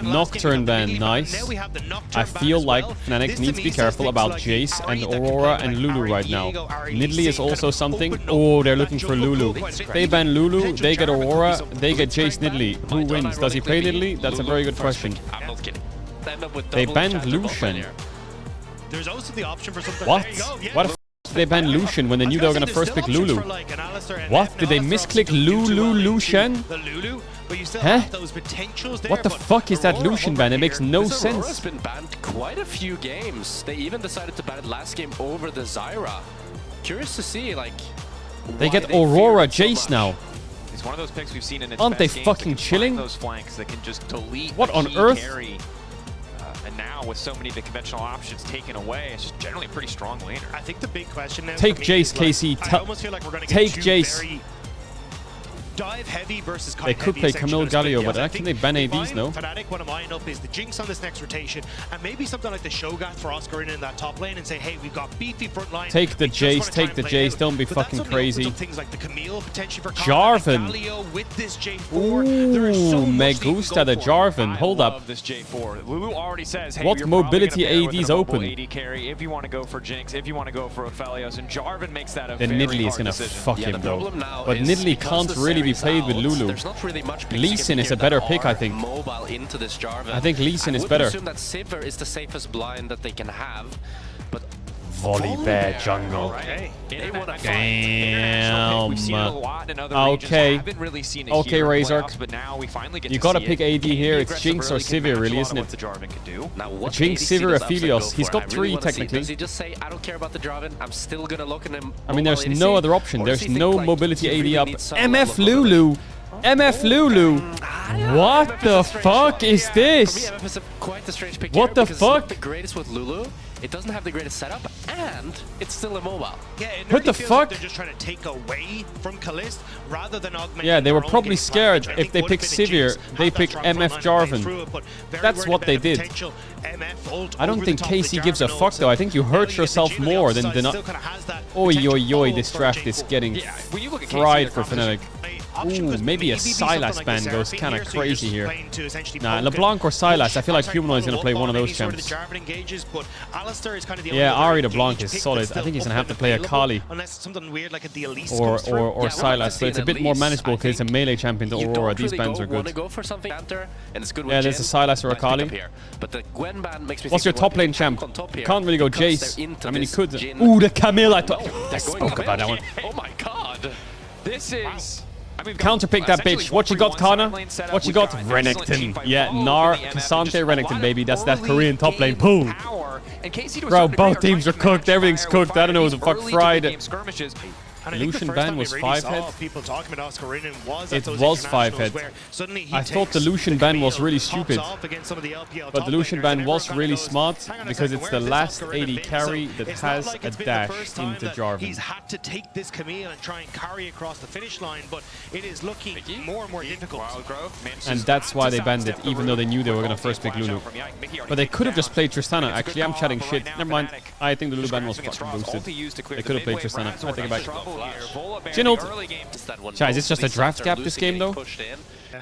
Nocturne ban, nice. I feel like Fnatic needs to be careful about Jace and Aurora and Lulu right now. Nidalee is also something. Oh, they're looking for Lulu. They ban Lulu, they get Aurora, they get Jace Nidalee. Who wins? Does he play Nidalee? That's a very good question. They banned Lucian. There's also the option for something. What? Why the f did they ban Lucian when they knew they were going to first pick Lulu? What? Did they misclick Lucian? Huh? What the fuck is that Lucian ban? It makes no sense. Aurora's been banned quite a few games. They even decided to ban it last game over the Zyra. Curious to see, like, they get Aurora Jace now. It's one of those picks we've seen in its Aren't they best games fucking that can chilling? Those flanks that can just delete What on key earth? Carry. And now with so many of the conventional options taken away, it's just generally a pretty strong laner. I think the big question now Take for me Jace, is, like, Casey. I almost feel like we're gonna Take get two Jace. very dive heavy versus They could play Camille Galio, but I think they ban ADs, no? Fnatic want to line up is the Jinx on this next rotation, and maybe something like the Shogun for Oscar in that top lane and say, hey, we've got beefy front line. Take the Jace, take the Jace. Don't be fucking crazy. Things like the Camille potentially for Jarvan. Galio with this J4. There is so Ooh, me much they can gusta go the for. Jarvan. Hold I up. love this J4. Lulu already says, hey, What you're probably mobility gonna pair with ADs a mobile open? AD carry if you want to go for Jinx, if you want to go for Aphelios, and Jarvan makes that a Then very Nidalee is hard gonna decision. fuck him though. But is Nidalee because can't the really be Series played with out, Lulu. There's not really much picks Lee you Sin can is hear a better that pick, I are think. Mobile into this Jarvan. I think Lee Sin is I better. would assume that Sivir is the safest blind that they can have, but Volley bear jungle. Okay. they want to fight. Damn. We've seen it a lot in other Okay. regions. Haven't really seen it Okay, here in Razor. playoffs, but now we finally get You to gotta see pick it. AD Can here. be It's aggressive Jinx or early, can Sivir, match really, a lot isn't of it? What the Jarvan can do. Now, what Jinx, ADC Sivir, does Upset Aphelios. go for? He's got I really three, wanna see. technically. Does he just say, I don't care about the Jarvan, I'm still gonna look at him? I mean, there's no other option. Or does There's he no think, like, mobility he AD really up. needs some MF level of Lulu. MF Lulu. What the fuck is For me, this? MF is quite a strange pick What here the because it's not fuck? the greatest with Lulu. It doesn't have the greatest setup, and it's still immobile. Yeah, it What really the feels fuck? like they're just trying to take away from Kalist rather than augment. Yeah, they were their own probably game scared plan, which I if they think would pick have been a Sivir, Jinx, they have that pick strong MF front line Jarvan. through it, but very That's worried what about they a did. potential MF ult I don't over think the top Casey of gives a Jarvan fuck ult, though. I think you now hurt get yourself the Jhin on the more than outside, not. still kinda has that Oi, potential oi, oi, pull this for draft J4. is getting Yeah, when you look at Casey, fried their for competition- Fnatic. Option Ooh, could maybe a be something Sylas like ban the goes Seraphine kinda here, so you're crazy just here. playing to essentially Nah, poke LeBlanc or and Sylas. I feel like push. Humanoid is gonna play one of those Maybe sort champs. the Jarvan engages, but Alistar is kind of the only Yeah, other Ari LeBlanc engaged is pick solid. that's I think still he's gonna up have to and play available, Akali. unless something weird like a the Elise Or comes through. Sylas, but it's a bit more manageable because it's a melee champion to You Aurora. don't These really bans are want to good. go for something counter, and it's good Yeah, with there's a Jhin. Sylas or Nice Akali. pickup here. But the Gwen ban makes me What's think your they top want lane to champ? tank on top here Can't really go because Jace. they're into I mean, he this could. Jhin. Ooh, the Camille. I No, they're spoke going about that one. Oh my god. This is... I mean, Counterpick that bitch. What you got, Kana? What you got? We've got Renekton. excellent Yeah, teamfight Nar, in the MF, Cassante, just a Renekton, lot baby. of That's that early Korean top lane. game Boom. power. And Casey, to a Bro, certain degree, both are teams trying are to cooked. match Everything's fire cooked. with I don't know fire who the fuck early to fried mid-game it. skirmishes. And I think the Lucian first ban time we was really 5-head? saw people talking about Oscar was at It those was internationals 5-head. where suddenly he I thought the takes Lucian ban Camille, was really pops stupid. off against some of the LPL But top the Lucian laners, ban and was everyone really goes, smart "Hang on a because second, it's the where's this last Oscar AD been?" carry So that it's not has like a it's been the dash first time into that Jarvan. He's had to take this Camille and try and carry across the finish line, but it is looking more and more difficult. And that's why they banned it, even though they knew they were going to first pick Lulu. But they could have just played Tristana. Actually, I'm chatting shit. Never mind. I think the Lulu ban was fucking boosted. They could have played Tristana. I take it back. Jhin ult. Chaz, it's just a draft gap this game, though.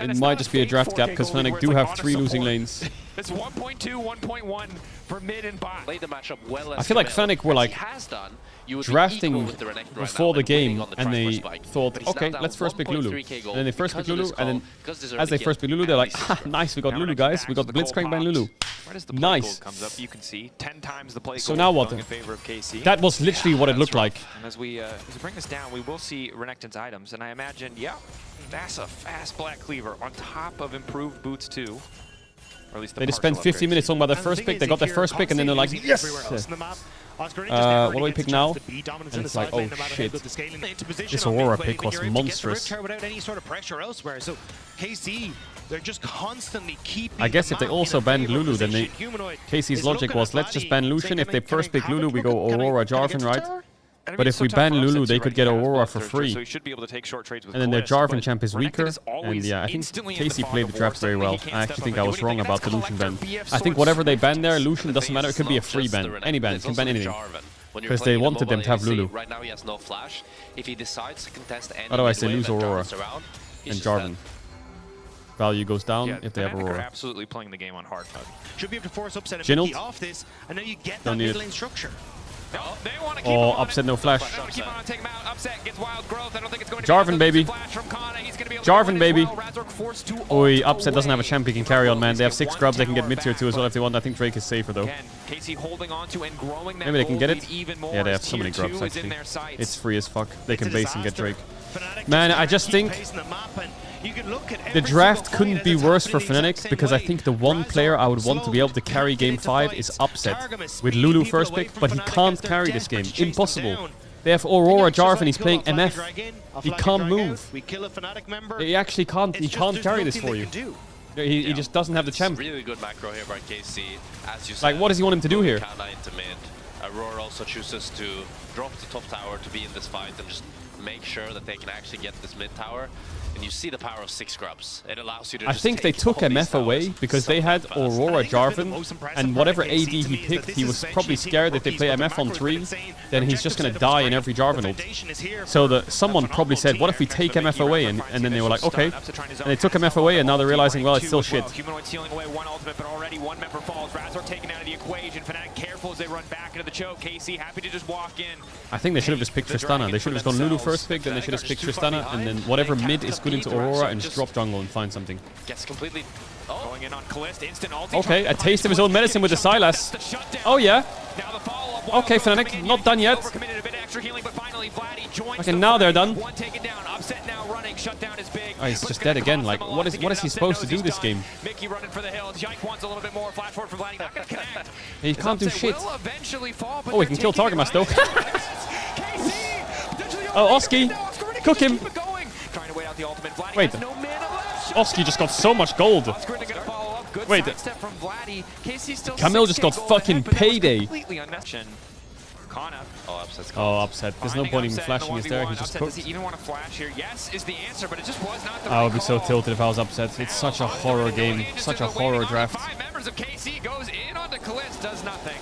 It might just be a draft gap because Fnatic do have 3 losing lanes. It's 1.2, 1.1 for mid and bot. Played the matchup well as I feel like Camille, Fnatic were as like he has done. You would be drafting equal with the Renekton right before now the game, winning on the and they triforce spike. thought, But he's now okay, down let's first pick Lulu. 1.3k gold And then they first pick because of Lulu, this and then call, because this as early they kill. first pick Lulu, they're like, ah, nice, we got Lulu, guys. We got Blitzcrank by Lulu. Right as the Nice. comes up, you can see 10 times the play So goal now what? going in favor of KC. That was literally what it looked like. And as we bring this down, we will see Renekton's items, and I imagine, yeah, that's a fast Black Cleaver on top of improved boots too. Or at least the They just spent partial 50 upgrades. minutes talking about their And the first thing pick. is, They got if their you're first pick, and then they're like, constantly yes! everywhere else in the map, Oscar just What never do we gets pick the now? chance to be dominant And in it's the like, side lane, oh no matter how shit. good the scaling into position This on Aurora mid pick wave, was and you're able to get the monstrous. Rip Tower without any sort of pressure elsewhere. So KC, they're just constantly keeping I guess the if they map in also a banned favorable Lulu, then they... position. Humanoid Casey's is logic looking was, at let's just Vladdy, ban Lucian. saying, If they can first I pick have a Lulu, we look go at- can I Aurora, get Jarvan, to right? tower? And I But mean, if it's we so tough ban for Lulu, Upset they to could get already have Aurora both for their free. So he should be able to take short trades with And then their Bliss, Jarvan but champ is Renekton weaker. is And always yeah, I think instantly in the Casey fog played of the war. draft very Suddenly well. he can't I step actually up think and I do was wrong anything, about and the that's Lucian ban. Collector, BF I think Swords. whatever they ban there, The Lucian doesn't thing matter. It is could be a not free just the ban. Renekton, Any ban. it's Can ban also the anything. Jarvan. When you're 'Cause they playing in a wanted them to have mobile Lulu. ADC, right now he has no flash. If he decides to contest any Otherwise they mid-wave lose and Aurora Jarvan's around, he's and just Jarvan. dead. value goes down Yeah, if they have Fnatic are Aurora. absolutely playing the game on hard mode. Should be able to force upset and Channeled. Mickey off this, and now you get Don't that need mid it. lane structure. Oh, they want to keep Oh, him on upset, it. no flash. They want to keep on, take him out. Upset gets wild growth. I don't think it's going to Jarvan, be baby. flash from Kana. He's going to be able Jarvan, to baby. well. Razork forced to Oi, ult Upset doesn't have a away. champ he can carry on, man. They have 6 One grubs. They can get tower mid tier back, 2 as well but if they want. I think Drake is safer, though. Again, KC holding on to and growing that Maybe they can get gold it. lead even more Yeah, they have as so many tier grubs, 2 is in actually. their sights. It's free as fuck. They can It's a base and get disaster. Drake. Fnatic Man, just I just keep think pacing the map, and you can look at the every draft single couldn't fight be as it's worse for happening the exact Fnatic same because I way. think the one player I would want to be able to Razork carry game slowed 5 into is fights. Upset Targum is with speeding Lulu people first away pick, from but he Fnatic can't as they're carry this desperate game. to chase them Impossible. down. They have Can Aurora you exercise Jarvan. He's kill playing off Flag and MF. drag in, off He Flag and can't drag move. out? We kill a Fnatic member. He actually can't. He It's just can't there's carry this nothing for they you. can do. He just doesn't have the It's champ. really good macro here by KC. As you Like, said, what does he want him to do here? Kana into mid. Aurora also chooses to drop the top tower to be in this fight and just make sure that they can actually get this mid tower. And you see the power of 6 grubs. It allows you to I just think they take took all these MF away towers because so they had fast. Aurora I think that's been the Jarvan, most impressive and part whatever of AD KC to he me is that picked, this he is was probably essentially scared that they rookies, play but the MF on macro's 3, been insane. then The he's just going to objective die set in is every right. Jarvan The ult. foundation is here So for someone a probably said, what if we take MF away? And then they were like, okay. And they took MF away, and now they're realizing, well, it's still shit. Humanoid stealing away one ultimate, but already one member falls. Razork taken out of the equation. Fnatic careful as they run back into the choke. KC happy to just walk in. I think they should have just picked Tristana. They should have just gone Lulu first pick, then they should have picked Tristana, and then whatever mid is good into Aurora and just drop jungle and find something. Gets completely... Going in on Kalist, instant ulti. Okay, a taste of his own medicine with the Sylas. Oh yeah. Now the follow-up. Okay, Fnatic, not done yet. Overcommitted, a bit extra healing, but finally Vladdy joins Okay, the now they're fray. done. One taken down, Upset now running, shutdown is big. Oh, he's but just it's gonna dead again. cost Like, them a lot what to is get he Upset supposed to knows do he's this done. game? Mickey running for the hills. Yike wants a little bit more. Flash forward for Vladdy, not gonna connect. He can't do Upset shit. will eventually fall, but Oh, he they're can kill taking it Targamas though. KC, potentially Oh, overtaking Oski, now. Oscar gonna cook him. keep it going. Trying to wait out the ultimate. Vladdy Wait. has no mana left. Oski just got so much gold. Oscar gonna follow up. Good Wait. sidestep from Vladdy. KC still Camille just 6K got gold fucking ahead, but that was payday. completely unnecessary. Kana. Oh, Upset's Oh, gone. Upset. There's no Finding point even Upset in the flashing his there. He 1v1. just Upset, cooked. does he even want to flash here? Yes is the answer, but it just was not the I right would be so call. tilted if I was Upset. It's such a horror game. Such a horror draft. 5 members of KC goes in onto Kalist, does nothing.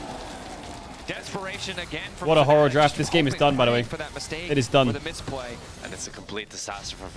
Desperation again from What a horror Fnatic, draft. This game is hoping done, by the way. for that mistake It is done. or the misplay. And it's a complete disaster for